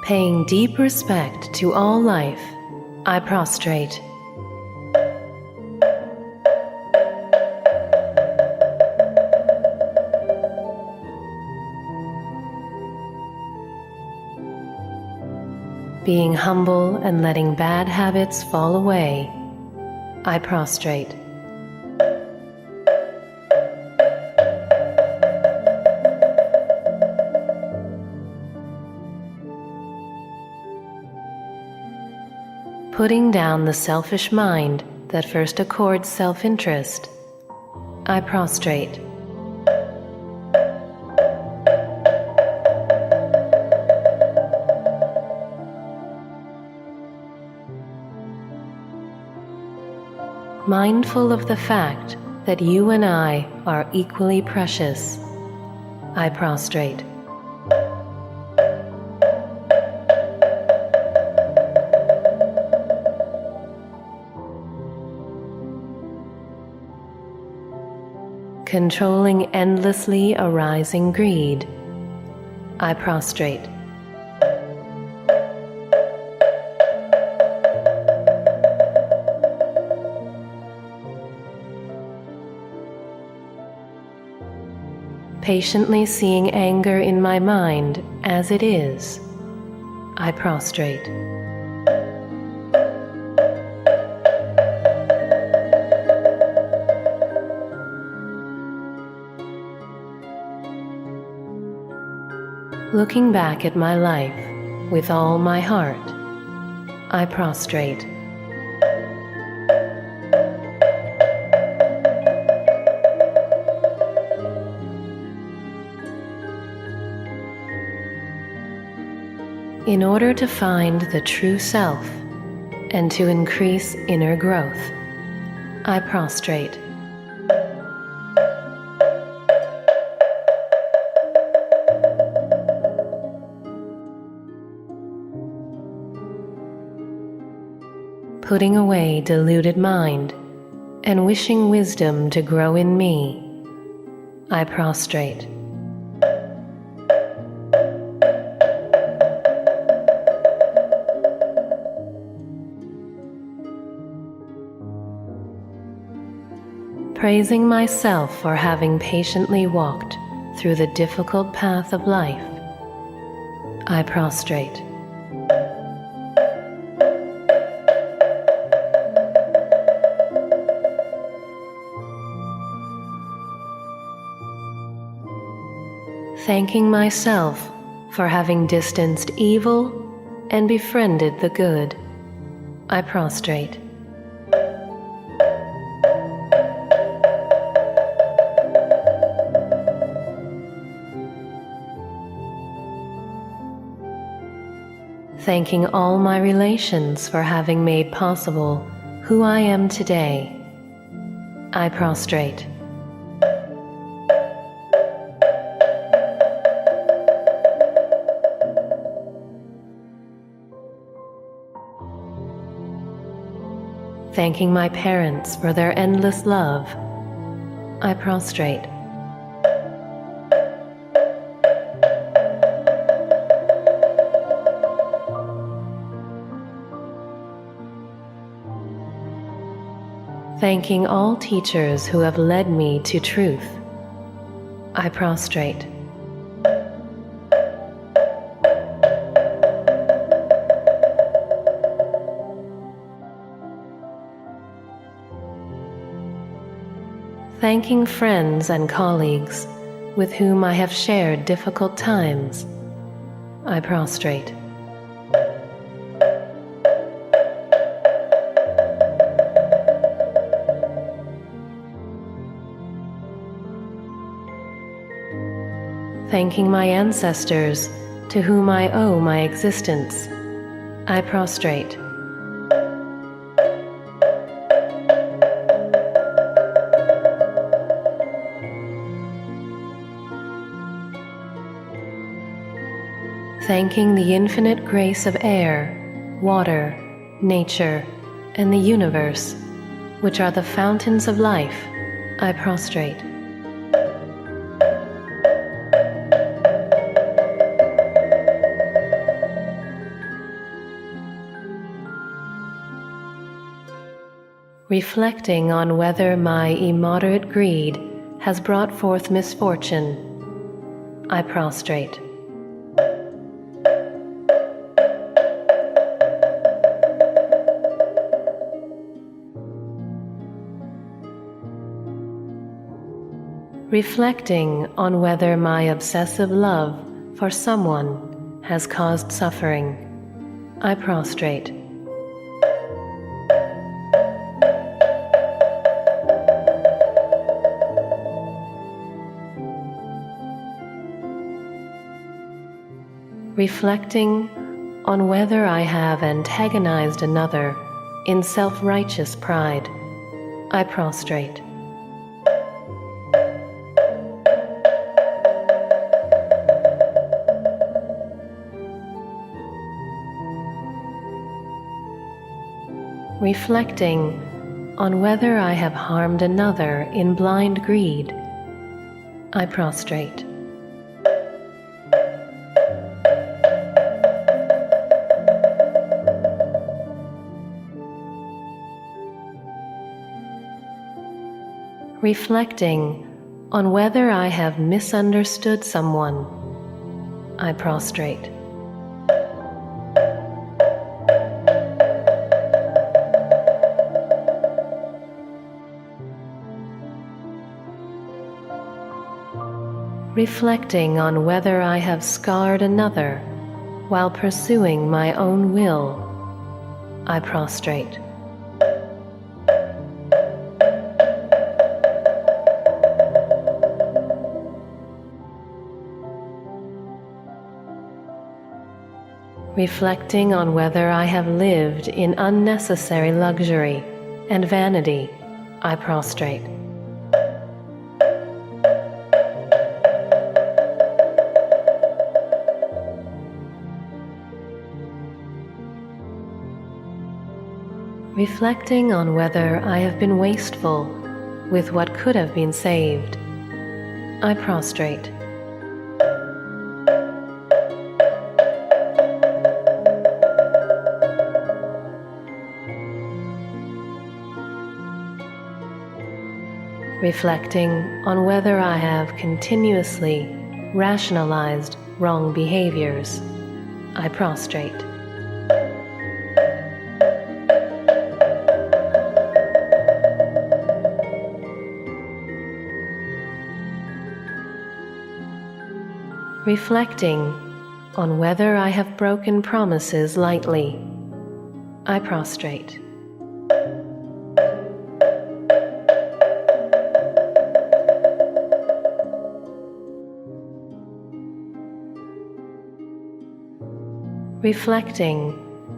Paying deep respect to all life, I prostrate. Being humble and letting bad habits fall away, I prostrate. Putting down the selfish mind that first accords self-interest, I prostrate. Mindful of the fact that you and I are equally precious, I prostrate. Controlling endlessly arising greed, I prostrate. Patiently seeing anger in my mind as it is, I prostrate. Looking back at my life with all my heart, I prostrate. In order to find the true self and to increase inner growth, I prostrate. Putting away deluded mind and wishing wisdom to grow in me, I prostrate. Praising myself for having patiently walked through the difficult path of life, I prostrate. Thanking myself for having distanced evil and befriended the good, I prostrate. Thanking all my relations for having made possible who I am today, I prostrate. Thanking my parents for their endless love, I prostrate. Thanking all teachers who have led me to truth, I prostrate. Thanking friends and colleagues with whom I have shared difficult times, I prostrate. Thanking my ancestors to whom I owe my existence, I prostrate. Thanking the infinite grace of air, water, nature, and the universe, which are the fountains of life, I prostrate. reflecting on whether my immoderate greed has brought forth misfortune, I prostrate. Reflecting on whether my obsessive love for someone has caused suffering, I prostrate. Reflecting on whether I have antagonized another in self-righteous pride, I prostrate. Reflecting on whether I have harmed another in blind greed, I prostrate. Reflecting on whether I have misunderstood someone, I prostrate. Reflecting on whether I have scarred another while pursuing my own will, I prostrate. Reflecting on whether I have lived in unnecessary luxury and vanity, I prostrate. Reflecting on whether I have been wasteful with what could have been saved, I prostrate. Reflecting on whether I have continuously rationalized wrong behaviors, I prostrate. Reflecting on whether I have broken promises lightly, I prostrate. Reflecting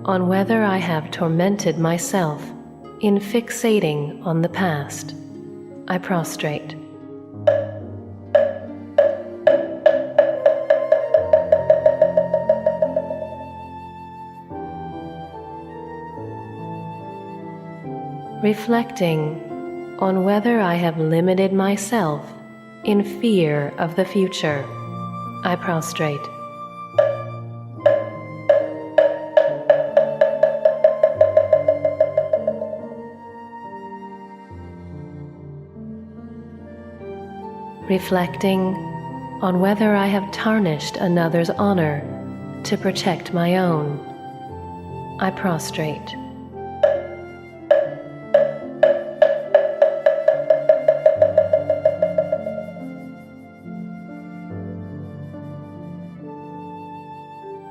on whether I have tormented myself in fixating on the past, I prostrate. Reflecting on whether I have limited myself in fear of the future, I prostrate. Reflecting on whether I have tarnished another's honor to protect my own, I prostrate.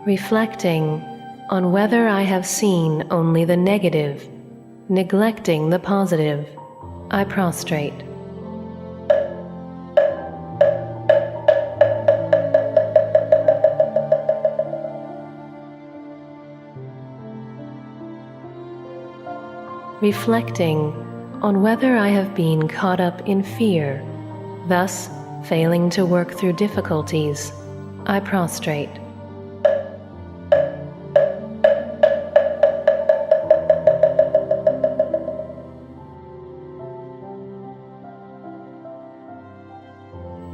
Reflecting on whether I have seen only the negative, neglecting the positive, I prostrate. Reflecting on whether I have been caught up in fear, thus failing to work through difficulties, I prostrate.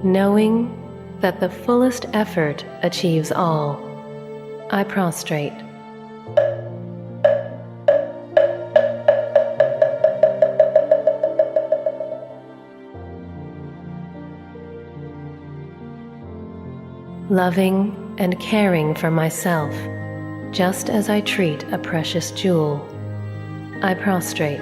Knowing that the fullest effort achieves all, I prostrate. loving and caring for myself, just as I treat a precious jewel. I prostrate.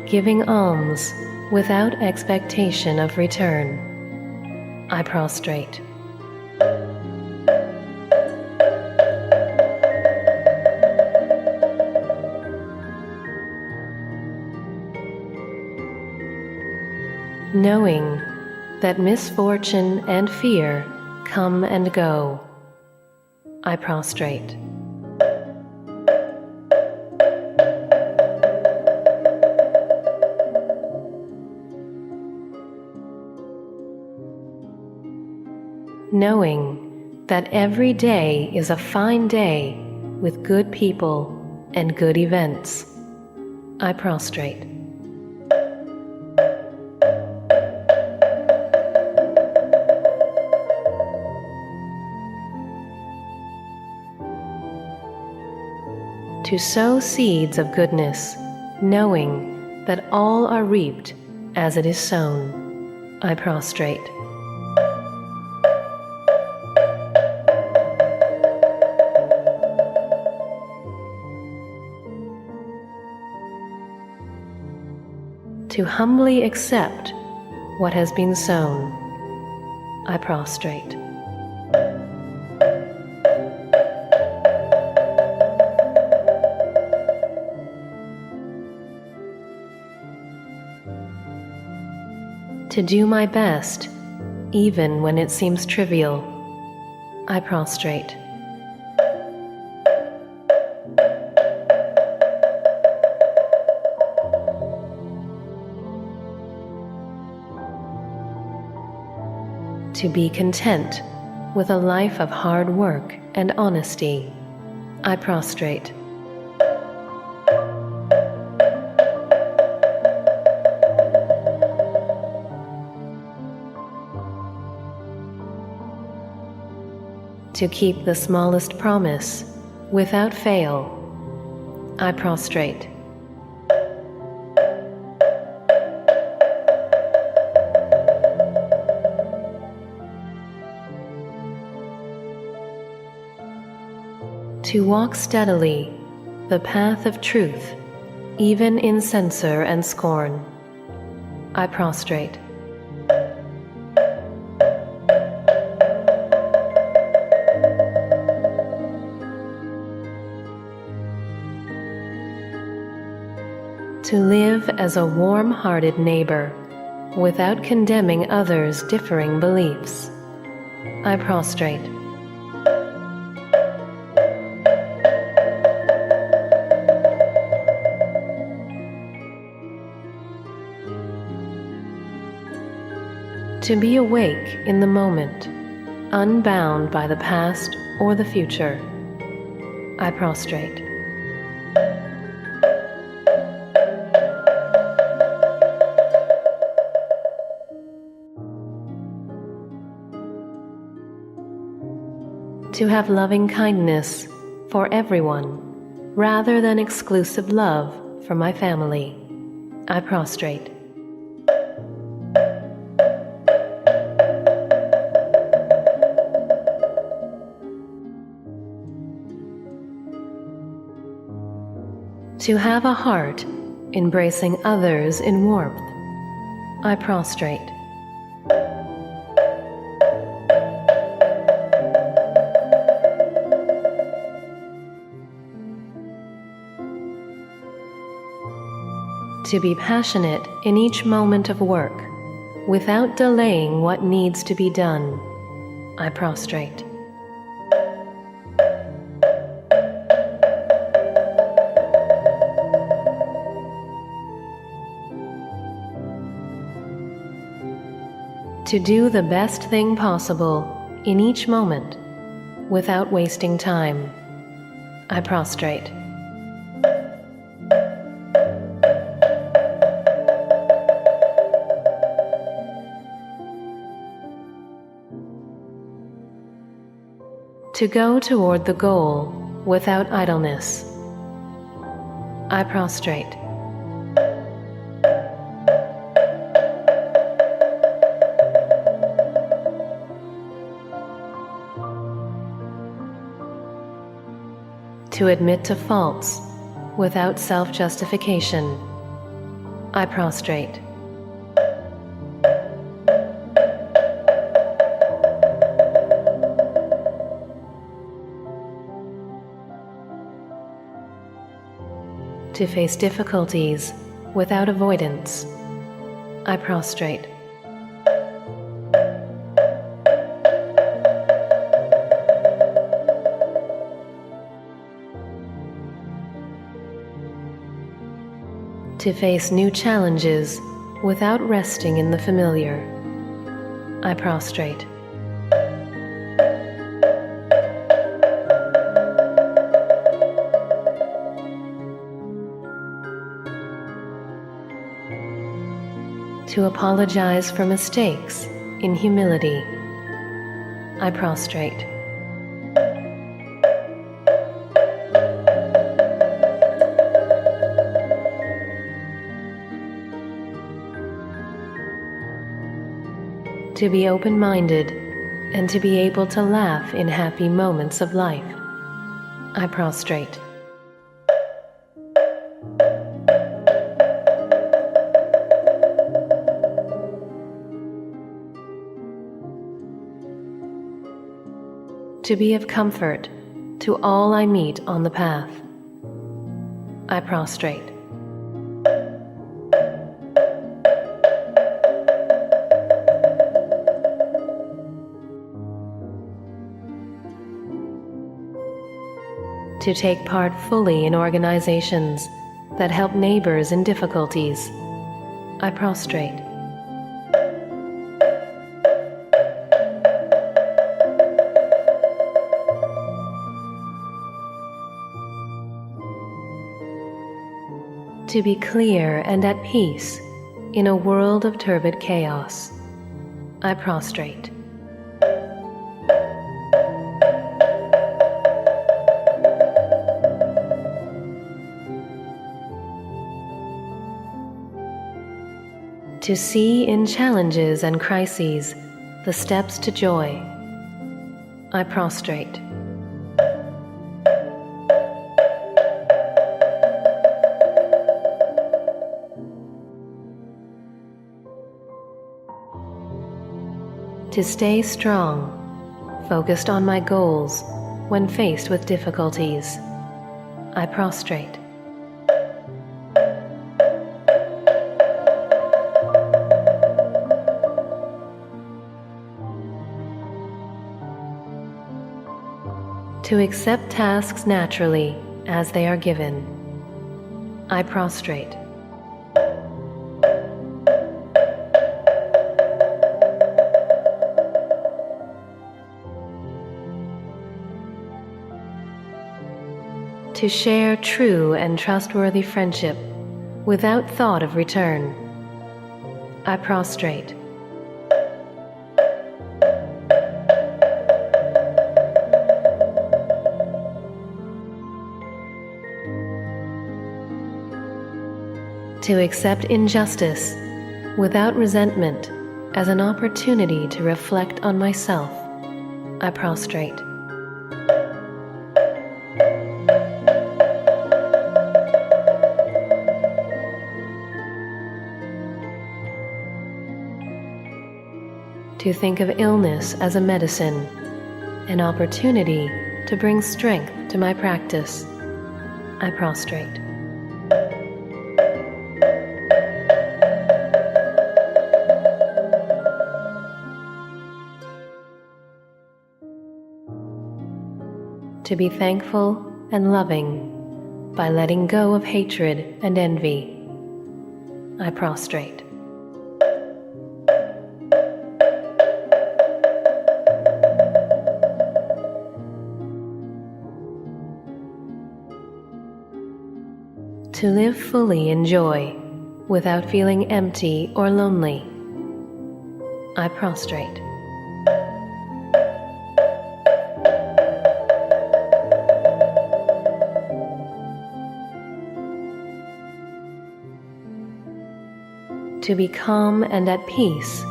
Giving alms without expectation of return. I prostrate. Knowing that misfortune and fear come and go. I prostrate. Knowing that every day is a fine day with good people and good events. I prostrate. To sow seeds of goodness, knowing that all are reaped as it is sown. I prostrate. To humbly accept what has been sown. I prostrate. To do my best, even when it seems trivial. I prostrate. To be content with a life of hard work and honesty. I prostrate. To keep the smallest promise without fail. I prostrate. To walk steadily the path of truth, even in censure and scorn. I prostrate. To live as a warm-hearted neighbor, without condemning others' differing beliefs. I prostrate. To be awake in the moment, unbound by the past or the future. I prostrate. To have loving kindness for everyone, rather than exclusive love for my family. I prostrate. To have a heart embracing others in warmth. I prostrate. To be passionate in each moment of work, without delaying what needs to be done. I prostrate. To do the best thing possible in each moment, without wasting time. I prostrate. To go toward the goal without idleness. I prostrate. To admit to faults without self-justification. I prostrate. To face difficulties without avoidance. I prostrate. To face new challenges without resting in the familiar. I prostrate. To apologize for mistakes in humility. I prostrate. To be open-minded and to be able to laugh in happy moments of life. I prostrate. To be of comfort to all I meet on the path. I prostrate. To take part fully in organizations that help neighbors in difficulties. I prostrate. To be clear and at peace in a world of turbid chaos. I prostrate. To see in challenges and crises the steps to joy. I prostrate. To stay strong, focused on my goals when faced with difficulties. I prostrate. To accept tasks naturally as they are given. I prostrate. To share true and trustworthy friendship without thought of return. I prostrate. To accept injustice without resentment as an opportunity to reflect on myself. I prostrate. To think of illness as a medicine, an opportunity to bring strength to my practice. I prostrate. To be thankful and loving by letting go of hatred and envy. I prostrate. To live fully in joy without feeling empty or lonely. I prostrate. to be calm and at peace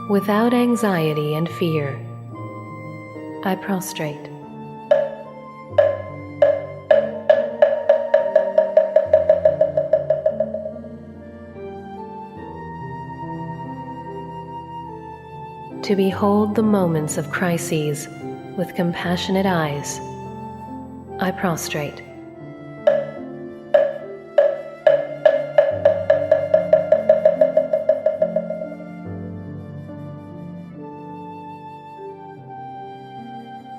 without anxiety and fear. I prostrate. To behold the moments of crises with compassionate eyes. I prostrate.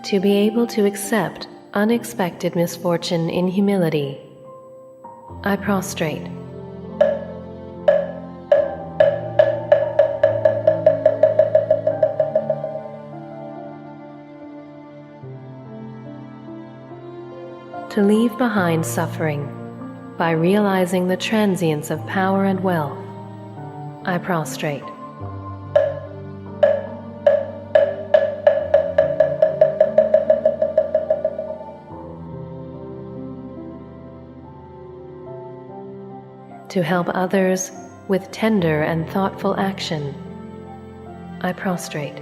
To be able to accept unexpected misfortune in humility. I prostrate. To leave behind suffering by realizing the transience of power and wealth. I prostrate. To help others with tender and thoughtful action. I prostrate.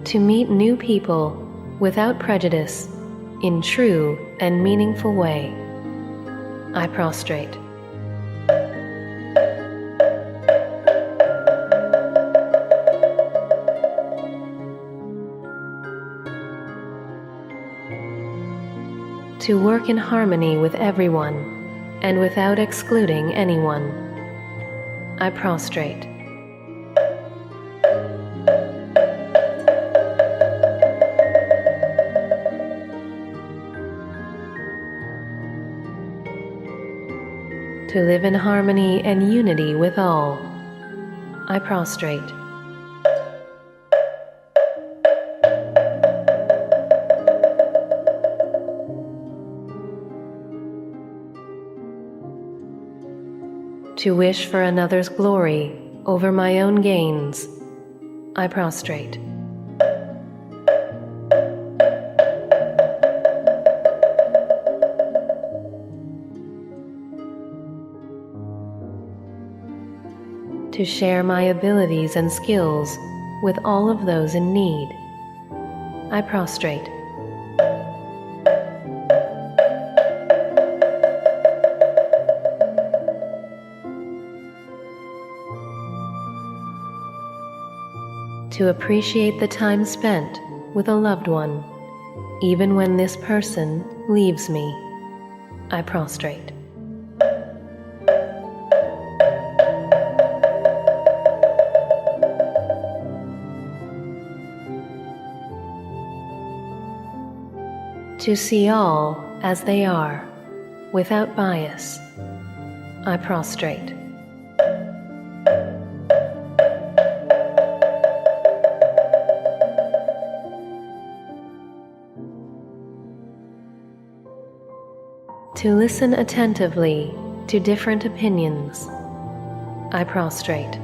To meet new people without prejudice in true and meaningful way. I prostrate. To work in harmony with everyone and without excluding anyone. I prostrate. To live in harmony and unity with all. I prostrate. To wish for another's glory over my own gains. I prostrate. To share my abilities and skills with all of those in need. I prostrate. To appreciate the time spent with a loved one, even when this person leaves me. I prostrate. To see all as they are, without bias. I prostrate. To listen attentively to different opinions. I prostrate.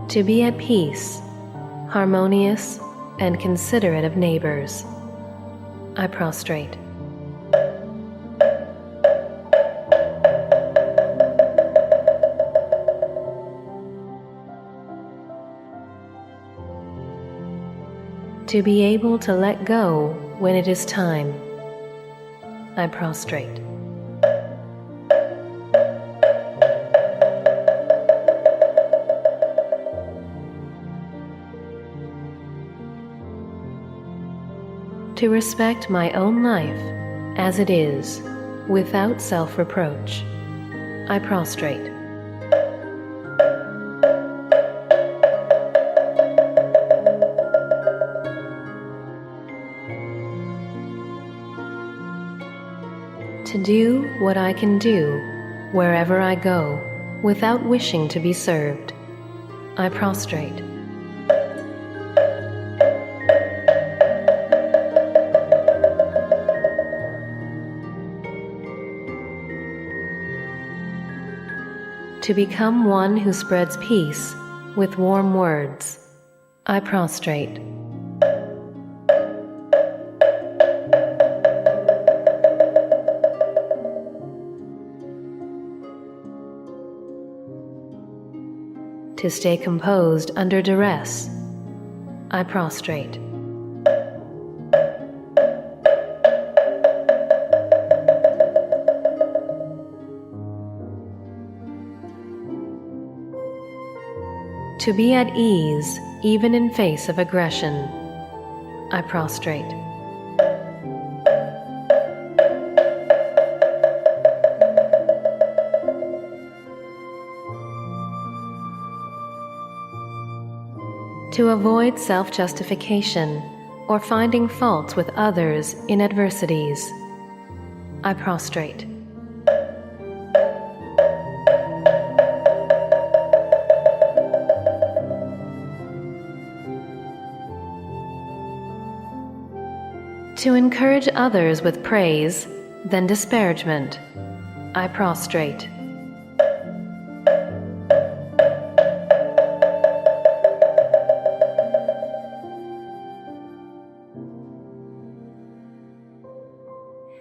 To be at peace, harmonious, and considerate of neighbors. I prostrate. To be able to let go when it is time. I prostrate. To respect my own life as it is, without self-reproach. I prostrate. To do what I can do wherever I go without wishing to be served. I prostrate. To become one who spreads peace with warm words, I prostrate. To stay composed under duress, I prostrate. To be at ease even in face of aggression, I prostrate. To avoid self-justification or finding faults with others in adversities, I prostrate. To encourage others with praise, then disparagement, I prostrate.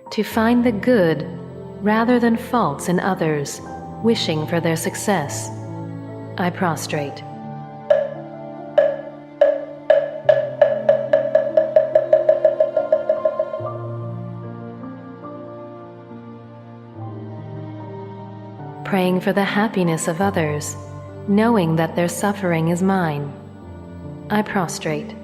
To find the good rather than faults in others, wishing for their success, I prostrate. Praying for the happiness of others, knowing that their suffering is mine, I prostrate.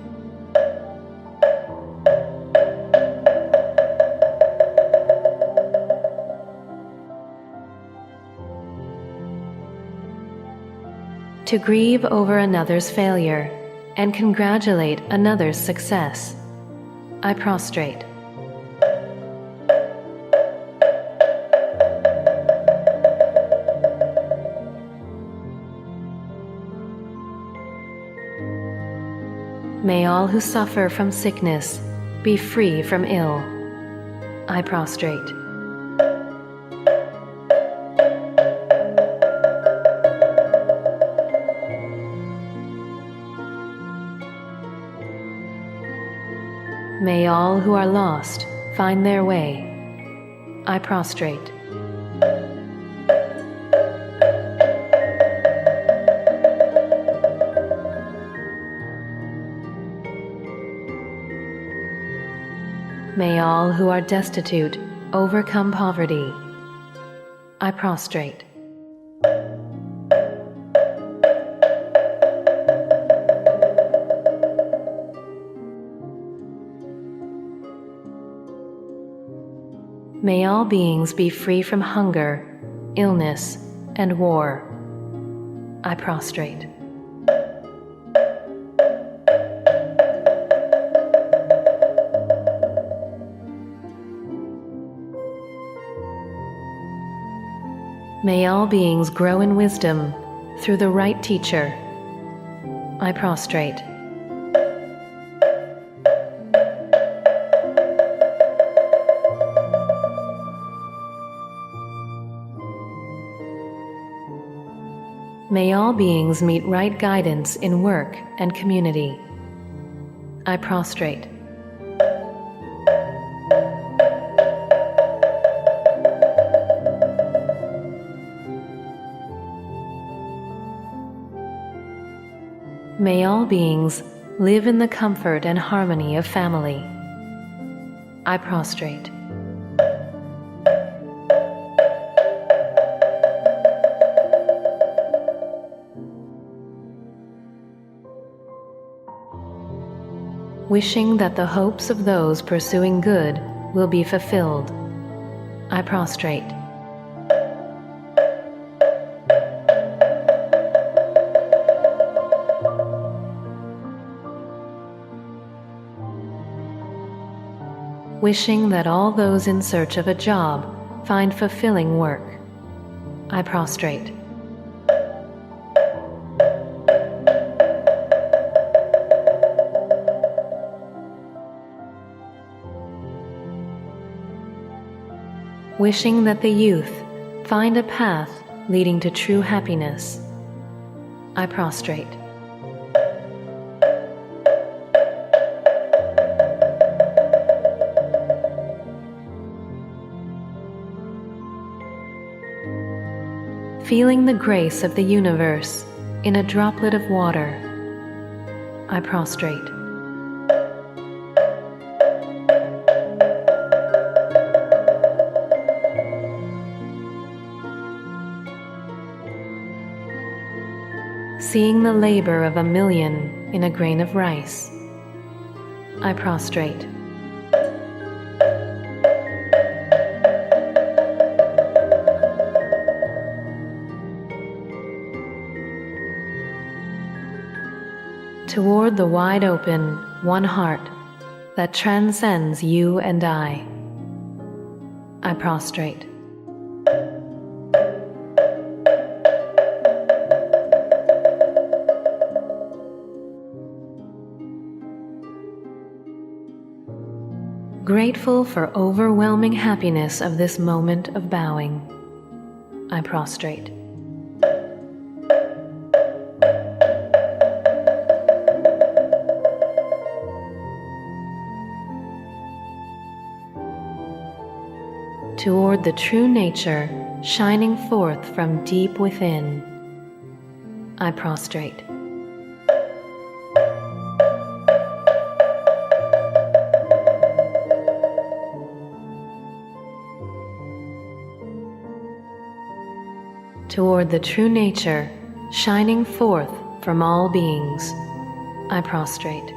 To grieve over another's failure and congratulate another's success, I prostrate. May all who suffer from sickness be free from ill, I prostrate. May all who are lost find their way, I prostrate. May all who are destitute overcome poverty, I prostrate. May all beings be free from hunger, illness, and war, I prostrate. May all beings grow in wisdom through the right teacher, I prostrate. May all beings meet right guidance in work and community, I prostrate. May all beings live in the comfort and harmony of family, I prostrate. Wishing that the hopes of those pursuing good will be fulfilled, I prostrate. Wishing that all those in search of a job find fulfilling work, I prostrate. Wishing that the youth find a path leading to true happiness, I prostrate. Feeling the grace of the universe in a droplet of water, I prostrate. Seeing the labor of a million in a grain of rice, I prostrate. Toward the wide open, one heart that transcends you and I prostrate. Grateful for overwhelming happiness of this moment of bowing, I prostrate. Toward the true nature shining forth from deep within, I prostrate. Toward the true nature shining forth from all beings, I prostrate.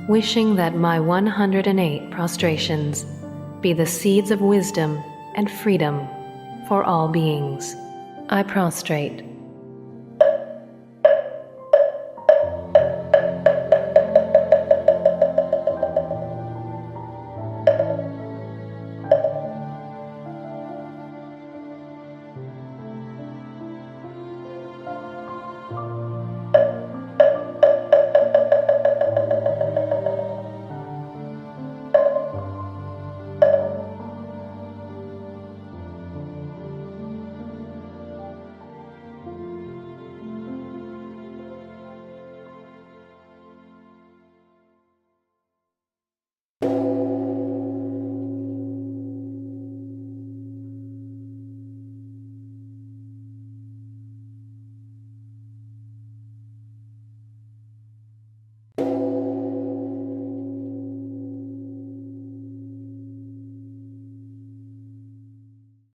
Wishing that my 108 prostrations be the seeds of wisdom and freedom for all beings, I prostrate.